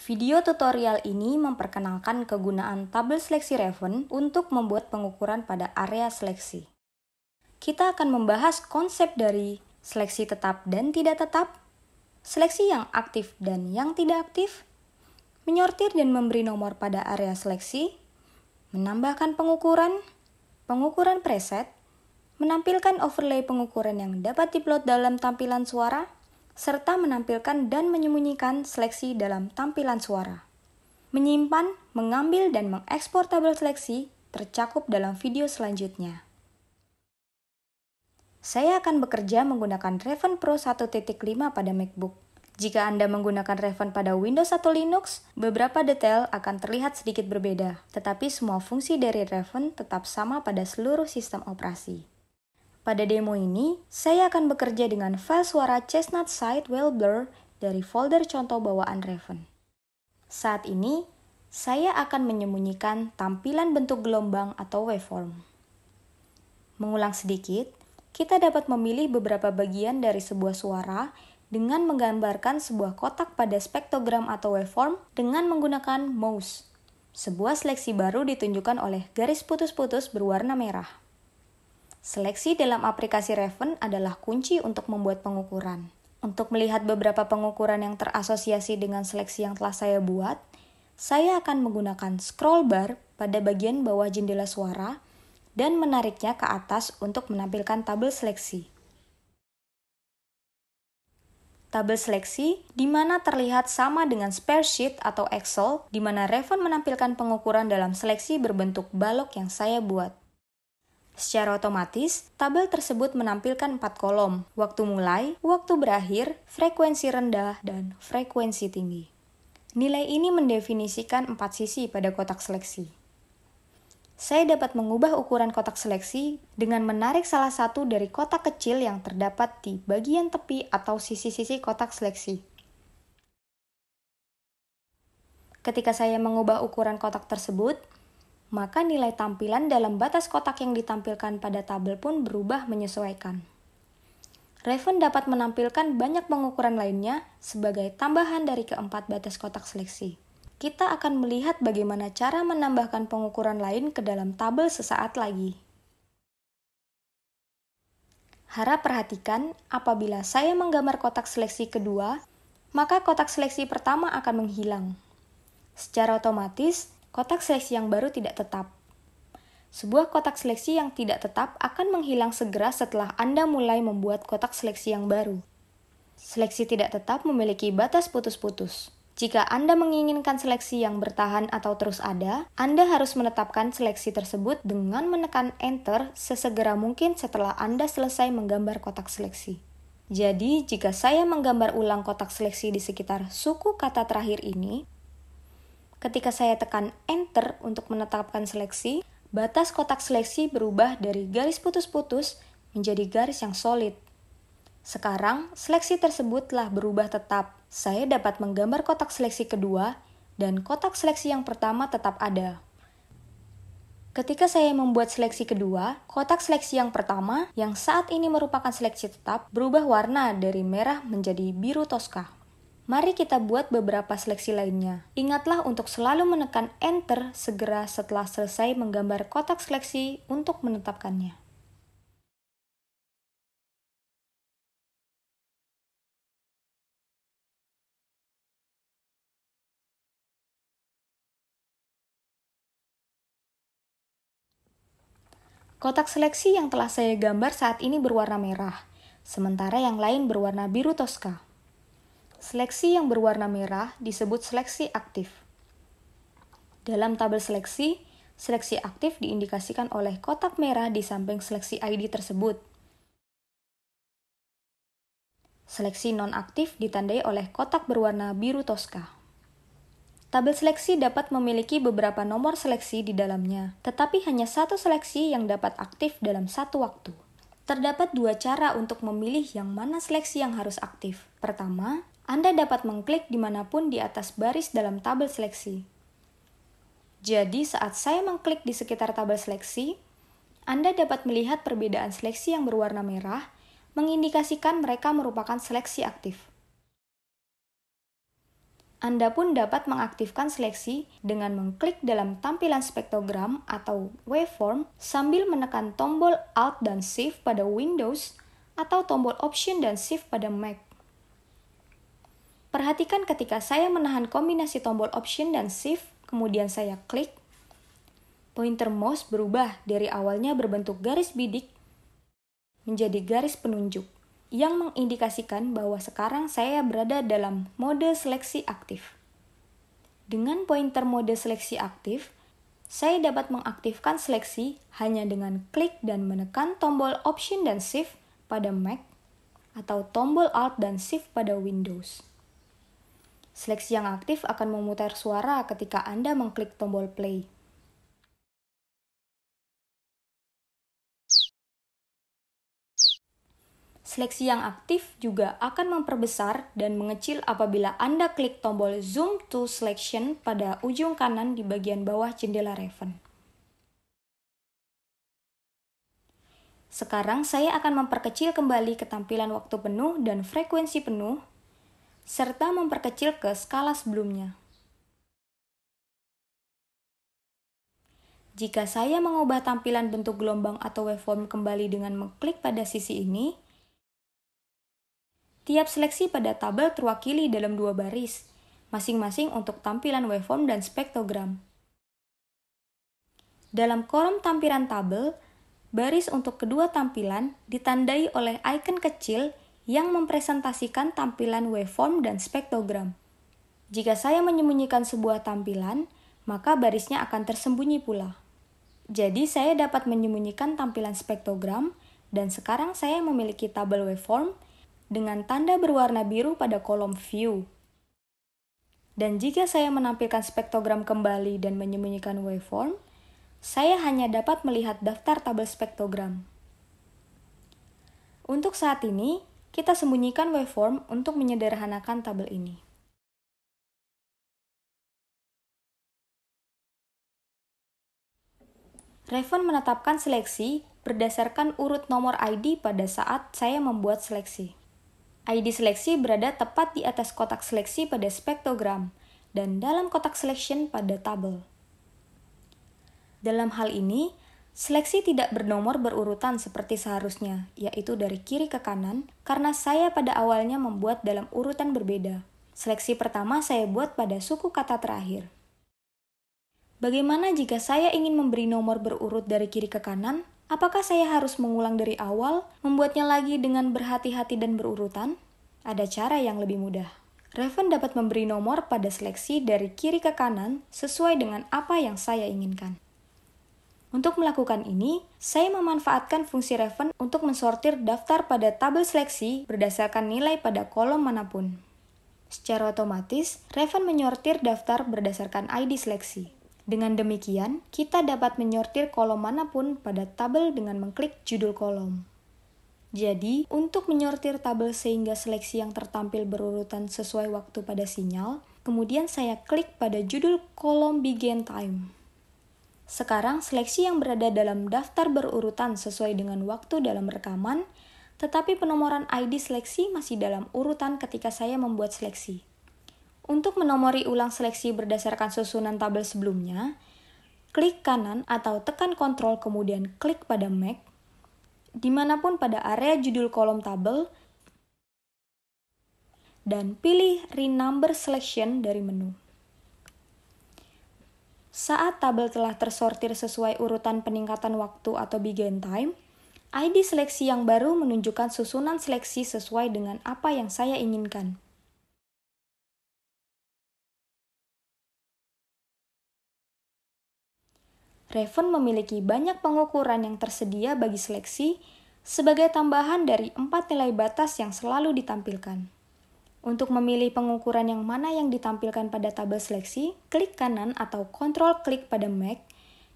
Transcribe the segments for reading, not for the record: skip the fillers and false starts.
Video tutorial ini memperkenalkan kegunaan tabel seleksi Raven untuk membuat pengukuran pada area seleksi. Kita akan membahas konsep dari seleksi tetap dan tidak tetap, seleksi yang aktif dan yang tidak aktif, menyortir dan memberi nomor pada area seleksi, menambahkan pengukuran, pengukuran preset, menampilkan overlay pengukuran yang dapat diplot dalam tampilan suara, serta menampilkan dan menyembunyikan seleksi dalam tampilan suara. Menyimpan, mengambil, dan mengekspor tabel seleksi tercakup dalam video selanjutnya. Saya akan bekerja menggunakan Raven Pro 1.5 pada MacBook. Jika Anda menggunakan Raven pada Windows atau Linux, beberapa detail akan terlihat sedikit berbeda, tetapi semua fungsi dari Raven tetap sama pada seluruh sistem operasi. Pada demo ini, saya akan bekerja dengan file suara Chestnut Side Well Blur dari folder contoh bawaan Raven. Saat ini, saya akan menyembunyikan tampilan bentuk gelombang atau waveform. Mengulang sedikit, kita dapat memilih beberapa bagian dari sebuah suara dengan menggambarkan sebuah kotak pada spektrogram atau waveform dengan menggunakan mouse. Sebuah seleksi baru ditunjukkan oleh garis putus-putus berwarna merah. Seleksi dalam aplikasi Raven adalah kunci untuk membuat pengukuran. Untuk melihat beberapa pengukuran yang terasosiasi dengan seleksi yang telah saya buat, saya akan menggunakan scroll bar pada bagian bawah jendela suara dan menariknya ke atas untuk menampilkan tabel seleksi. Tabel seleksi di mana terlihat sama dengan spreadsheet atau Excel, di mana Raven menampilkan pengukuran dalam seleksi berbentuk balok yang saya buat. Secara otomatis, tabel tersebut menampilkan 4 kolom, waktu mulai, waktu berakhir, frekuensi rendah, dan frekuensi tinggi. Nilai ini mendefinisikan 4 sisi pada kotak seleksi. Saya dapat mengubah ukuran kotak seleksi dengan menarik salah satu dari kotak kecil yang terdapat di bagian tepi atau sisi-sisi kotak seleksi. Ketika saya mengubah ukuran kotak tersebut, maka nilai tampilan dalam batas kotak yang ditampilkan pada tabel pun berubah menyesuaikan. Raven dapat menampilkan banyak pengukuran lainnya sebagai tambahan dari keempat batas kotak seleksi. Kita akan melihat bagaimana cara menambahkan pengukuran lain ke dalam tabel sesaat lagi. Harap perhatikan, apabila saya menggambar kotak seleksi kedua, maka kotak seleksi pertama akan menghilang. Secara otomatis, kotak seleksi yang baru tidak tetap. Sebuah kotak seleksi yang tidak tetap akan menghilang segera setelah Anda mulai membuat kotak seleksi yang baru. Seleksi tidak tetap memiliki batas putus-putus. Jika Anda menginginkan seleksi yang bertahan atau terus ada, Anda harus menetapkan seleksi tersebut dengan menekan Enter sesegera mungkin setelah Anda selesai menggambar kotak seleksi. Jadi, jika saya menggambar ulang kotak seleksi di sekitar suku kata terakhir ini, ketika saya tekan Enter untuk menetapkan seleksi, batas kotak seleksi berubah dari garis putus-putus menjadi garis yang solid. Sekarang, seleksi tersebut telah berubah tetap. Saya dapat menggambar kotak seleksi kedua, dan kotak seleksi yang pertama tetap ada. Ketika saya membuat seleksi kedua, kotak seleksi yang pertama, yang saat ini merupakan seleksi tetap, berubah warna dari merah menjadi biru toska. Mari kita buat beberapa seleksi lainnya. Ingatlah untuk selalu menekan Enter segera setelah selesai menggambar kotak seleksi untuk menetapkannya. Kotak seleksi yang telah saya gambar saat ini berwarna merah, sementara yang lain berwarna biru toska. Seleksi yang berwarna merah disebut seleksi aktif. Dalam tabel seleksi, seleksi aktif diindikasikan oleh kotak merah di samping seleksi ID tersebut. Seleksi non-aktif ditandai oleh kotak berwarna biru toska. Tabel seleksi dapat memiliki beberapa nomor seleksi di dalamnya, tetapi hanya satu seleksi yang dapat aktif dalam satu waktu. Terdapat dua cara untuk memilih yang mana seleksi yang harus aktif. Pertama, Anda dapat mengklik dimanapun di atas baris dalam tabel seleksi. Jadi, saat saya mengklik di sekitar tabel seleksi, Anda dapat melihat perbedaan seleksi yang berwarna merah, mengindikasikan mereka merupakan seleksi aktif. Anda pun dapat mengaktifkan seleksi dengan mengklik dalam tampilan spektrogram atau waveform sambil menekan tombol Alt dan Shift pada Windows atau tombol Option dan Shift pada Mac. Perhatikan ketika saya menahan kombinasi tombol Option dan Shift, kemudian saya klik, pointer mouse berubah dari awalnya berbentuk garis bidik menjadi garis penunjuk, yang mengindikasikan bahwa sekarang saya berada dalam mode seleksi aktif. Dengan pointer mode seleksi aktif, saya dapat mengaktifkan seleksi hanya dengan klik dan menekan tombol Option dan Shift pada Mac atau tombol Alt dan Shift pada Windows. Seleksi yang aktif akan memutar suara ketika Anda mengklik tombol play. Seleksi yang aktif juga akan memperbesar dan mengecil apabila Anda klik tombol Zoom to Selection pada ujung kanan di bagian bawah jendela Raven. Sekarang saya akan memperkecil kembali ketampilan waktu penuh dan frekuensi penuh, serta memperkecil ke skala sebelumnya. Jika saya mengubah tampilan bentuk gelombang atau waveform kembali dengan mengklik pada sisi ini, tiap seleksi pada tabel terwakili dalam 2 baris, masing-masing untuk tampilan waveform dan spektrogram. Dalam kolom tampilan tabel, baris untuk kedua tampilan ditandai oleh icon kecil yang mempresentasikan tampilan waveform dan spektrogram. Jika saya menyembunyikan sebuah tampilan, maka barisnya akan tersembunyi pula. Jadi saya dapat menyembunyikan tampilan spektrogram, dan sekarang saya memiliki tabel waveform dengan tanda berwarna biru pada kolom View. Dan jika saya menampilkan spektrogram kembali dan menyembunyikan waveform, saya hanya dapat melihat daftar tabel spektrogram. Untuk saat ini, kita sembunyikan waveform untuk menyederhanakan tabel ini. Raven menetapkan seleksi berdasarkan urut nomor ID pada saat saya membuat seleksi. ID seleksi berada tepat di atas kotak seleksi pada spektrogram dan dalam kotak selection pada tabel. Dalam hal ini, seleksi tidak bernomor berurutan seperti seharusnya, yaitu dari kiri ke kanan, karena saya pada awalnya membuat dalam urutan berbeda. Seleksi pertama saya buat pada suku kata terakhir. Bagaimana jika saya ingin memberi nomor berurut dari kiri ke kanan? Apakah saya harus mengulang dari awal, membuatnya lagi dengan berhati-hati dan berurutan? Ada cara yang lebih mudah. Raven dapat memberi nomor pada seleksi dari kiri ke kanan sesuai dengan apa yang saya inginkan. Untuk melakukan ini, saya memanfaatkan fungsi Raven untuk mensortir daftar pada tabel seleksi berdasarkan nilai pada kolom manapun. Secara otomatis, Raven menyortir daftar berdasarkan ID seleksi. Dengan demikian, kita dapat menyortir kolom manapun pada tabel dengan mengklik judul kolom. Jadi, untuk menyortir tabel sehingga seleksi yang tertampil berurutan sesuai waktu pada sinyal, kemudian saya klik pada judul kolom Begin Time. Sekarang, seleksi yang berada dalam daftar berurutan sesuai dengan waktu dalam rekaman, tetapi penomoran ID seleksi masih dalam urutan ketika saya membuat seleksi. Untuk menomori ulang seleksi berdasarkan susunan tabel sebelumnya, klik kanan atau tekan Ctrl kemudian klik pada Mac, dimanapun pada area judul kolom tabel, dan pilih Renumber Selection dari menu. Saat tabel telah tersortir sesuai urutan peningkatan waktu atau Begin Time, ID seleksi yang baru menunjukkan susunan seleksi sesuai dengan apa yang saya inginkan. Raven memiliki banyak pengukuran yang tersedia bagi seleksi sebagai tambahan dari 4 nilai batas yang selalu ditampilkan. Untuk memilih pengukuran yang mana yang ditampilkan pada tabel seleksi, klik kanan atau Ctrl klik pada Mac,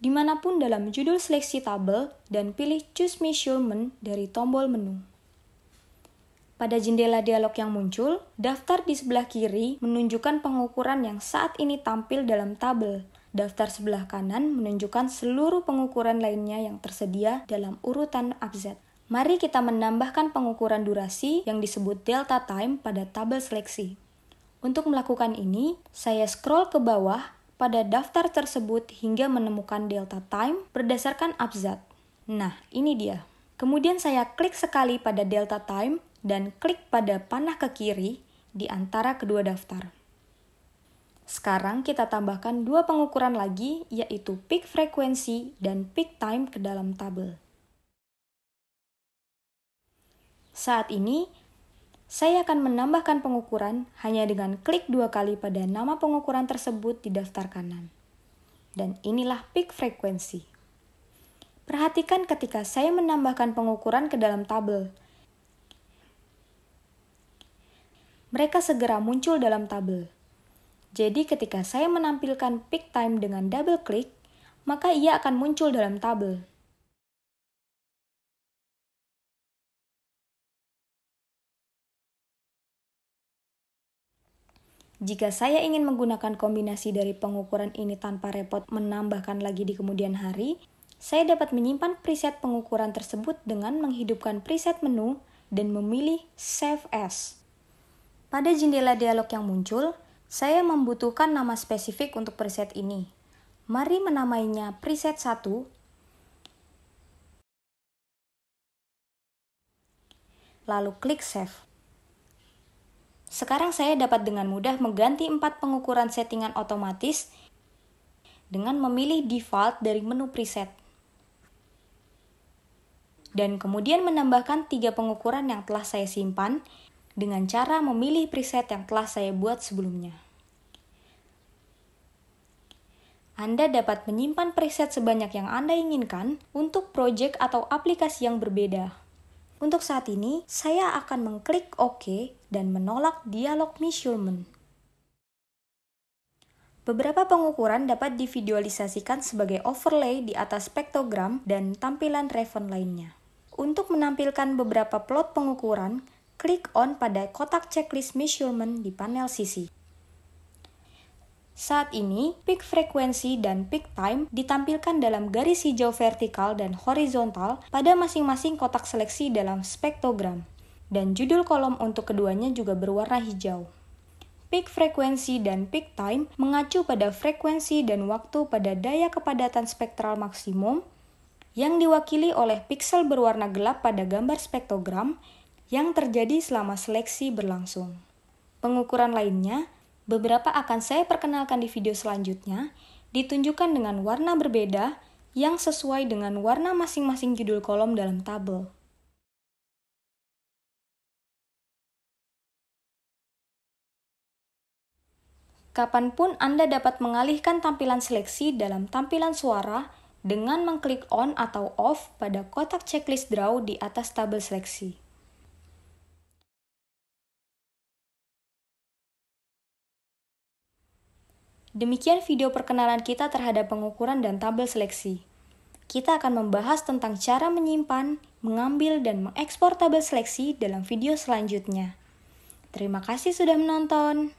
dimanapun dalam judul seleksi tabel, dan pilih Choose Measurement dari tombol menu. Pada jendela dialog yang muncul, daftar di sebelah kiri menunjukkan pengukuran yang saat ini tampil dalam tabel. Daftar sebelah kanan menunjukkan seluruh pengukuran lainnya yang tersedia dalam urutan abjad. Mari kita menambahkan pengukuran durasi yang disebut delta time pada tabel seleksi. Untuk melakukan ini, saya scroll ke bawah pada daftar tersebut hingga menemukan delta time berdasarkan abjad. Nah, ini dia. Kemudian saya klik sekali pada delta time dan klik pada panah ke kiri di antara kedua daftar. Sekarang kita tambahkan dua pengukuran lagi, yaitu peak frequency dan peak time ke dalam tabel. Saat ini, saya akan menambahkan pengukuran hanya dengan klik 2 kali pada nama pengukuran tersebut di daftar kanan. Dan inilah peak frequency. Perhatikan ketika saya menambahkan pengukuran ke dalam tabel. Mereka segera muncul dalam tabel. Jadi ketika saya menampilkan peak time dengan double klik, maka ia akan muncul dalam tabel. Jika saya ingin menggunakan kombinasi dari pengukuran ini tanpa repot menambahkan lagi di kemudian hari, saya dapat menyimpan preset pengukuran tersebut dengan menghidupkan preset menu dan memilih Save As. Pada jendela dialog yang muncul, saya membutuhkan nama spesifik untuk preset ini. Mari menamainya preset 1. Lalu klik Save. Sekarang saya dapat dengan mudah mengganti 4 pengukuran settingan otomatis dengan memilih default dari menu preset. Dan kemudian menambahkan 3 pengukuran yang telah saya simpan dengan cara memilih preset yang telah saya buat sebelumnya. Anda dapat menyimpan preset sebanyak yang Anda inginkan untuk project atau aplikasi yang berbeda. Untuk saat ini, saya akan mengklik OK dan menolak dialog measurement. Beberapa pengukuran dapat divisualisasikan sebagai overlay di atas spektrogram dan tampilan relevant lainnya. Untuk menampilkan beberapa plot pengukuran, klik on pada kotak checklist measurement di panel sisi. Saat ini, peak frequency dan peak time ditampilkan dalam garis hijau vertikal dan horizontal pada masing-masing kotak seleksi dalam spektrogram, dan judul kolom untuk keduanya juga berwarna hijau. Peak frequency dan peak time mengacu pada frekuensi dan waktu pada daya kepadatan spektral maksimum yang diwakili oleh piksel berwarna gelap pada gambar spektrogram yang terjadi selama seleksi berlangsung. Pengukuran lainnya, beberapa akan saya perkenalkan di video selanjutnya, ditunjukkan dengan warna berbeda yang sesuai dengan warna masing-masing judul kolom dalam tabel. Kapanpun Anda dapat mengalihkan tampilan seleksi dalam tampilan suara dengan mengklik on atau off pada kotak checklist draw di atas tabel seleksi. Demikian video perkenalan kita terhadap pengukuran dan tabel seleksi. Kita akan membahas tentang cara menyimpan, mengambil, dan mengekspor tabel seleksi dalam video selanjutnya. Terima kasih sudah menonton.